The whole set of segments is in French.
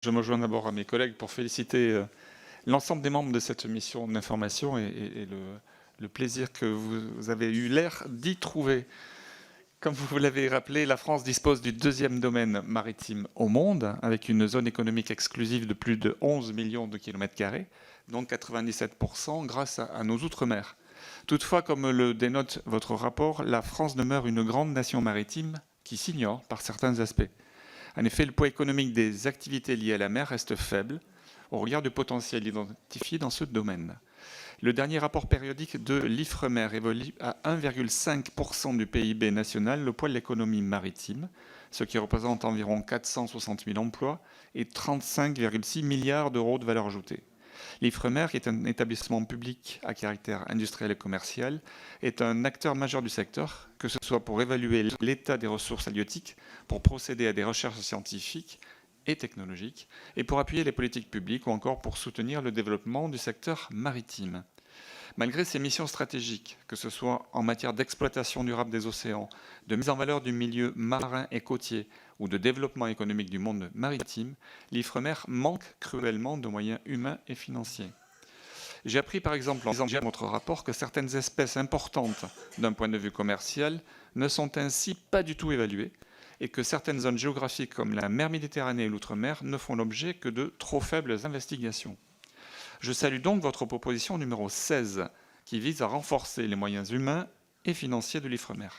Je me joins d'abord à mes collègues pour féliciter l'ensemble des membres de cette mission d'information et le plaisir que vous avez eu l'air d'y trouver. Comme vous l'avez rappelé, la France dispose du deuxième domaine maritime au monde, avec une zone économique exclusive de plus de 11 millions de kilomètres carrés, dont 97% grâce à nos outre-mer. Toutefois, comme le dénote votre rapport, la France demeure une grande nation maritime qui s'ignore par certains aspects. En effet, le poids économique des activités liées à la mer reste faible au regard du potentiel identifié dans ce domaine. Le dernier rapport périodique de l'IFREMER évolue à 1,5% du PIB national le poids de l'économie maritime, ce qui représente environ 460 000 emplois et 35,6 milliards d'euros de valeur ajoutée. L'IFREMER, qui est un établissement public à caractère industriel et commercial, est un acteur majeur du secteur, que ce soit pour évaluer l'état des ressources halieutiques, pour procéder à des recherches scientifiques et technologiques, et pour appuyer les politiques publiques ou encore pour soutenir le développement du secteur maritime. Malgré ses missions stratégiques, que ce soit en matière d'exploitation durable des océans, de mise en valeur du milieu marin et côtier ou de développement économique du monde maritime, l'IFREMER manque cruellement de moyens humains et financiers. J'ai appris par exemple en lisant votre rapport que certaines espèces importantes d'un point de vue commercial ne sont ainsi pas du tout évaluées et que certaines zones géographiques comme la mer Méditerranée et l'outre-mer ne font l'objet que de trop faibles investigations. Je salue donc votre proposition numéro 16 qui vise à renforcer les moyens humains et financiers de l'IFREMER.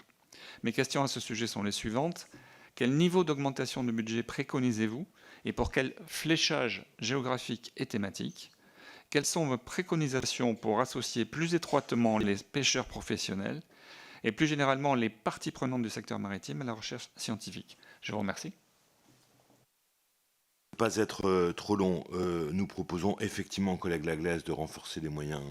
Mes questions à ce sujet sont les suivantes. Quel niveau d'augmentation de budget préconisez-vous et pour quel fléchage géographique et thématique? Quelles sont vos préconisations pour associer plus étroitement les pêcheurs professionnels et plus généralement les parties prenantes du secteur maritime à la recherche scientifique? Je vous remercie. Pas être trop long, nous proposons effectivement, collègue Laglaise, de renforcer les moyens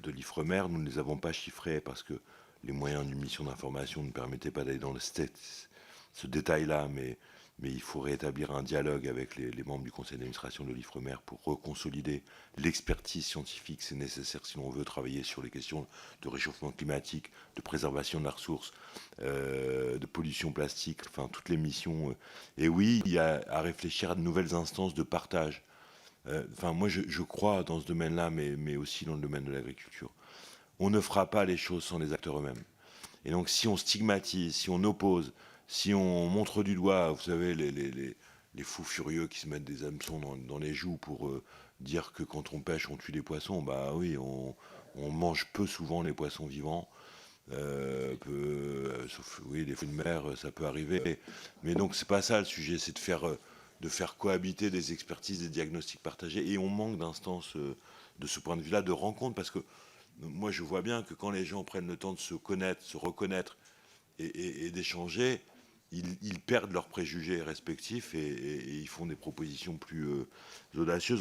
de l'IFREMER. Nous ne les avons pas chiffrés parce que les moyens d'une mission d'information ne permettaient pas d'aller dans ce détail-là, mais il faut rétablir un dialogue avec les membres du conseil d'administration de l'IFREMER pour reconsolider l'expertise scientifique. C'est nécessaire si l'on veut travailler sur les questions de réchauffement climatique, de préservation de la ressource, de pollution plastique, enfin toutes les missions. Et oui, il y a à réfléchir à de nouvelles instances de partage. Enfin, moi, je crois dans ce domaine-là, mais aussi dans le domaine de l'agriculture. On ne fera pas les choses sans les acteurs eux-mêmes. Et donc, si on stigmatise, si on oppose, si on montre du doigt, vous savez, les fous furieux qui se mettent des hameçons dans les joues pour dire que quand on pêche, on tue les poissons, bah oui, on mange peu souvent les poissons vivants. Sauf, oui, les fruits de mer, ça peut arriver. Mais donc, c'est pas ça le sujet, c'est de faire cohabiter des expertises, des diagnostics partagés. Et on manque d'instances de ce point de vue-là, de rencontres, parce que moi, je vois bien que quand les gens prennent le temps de se connaître, se reconnaître et d'échanger, ils perdent leurs préjugés respectifs et ils font des propositions plus audacieuses.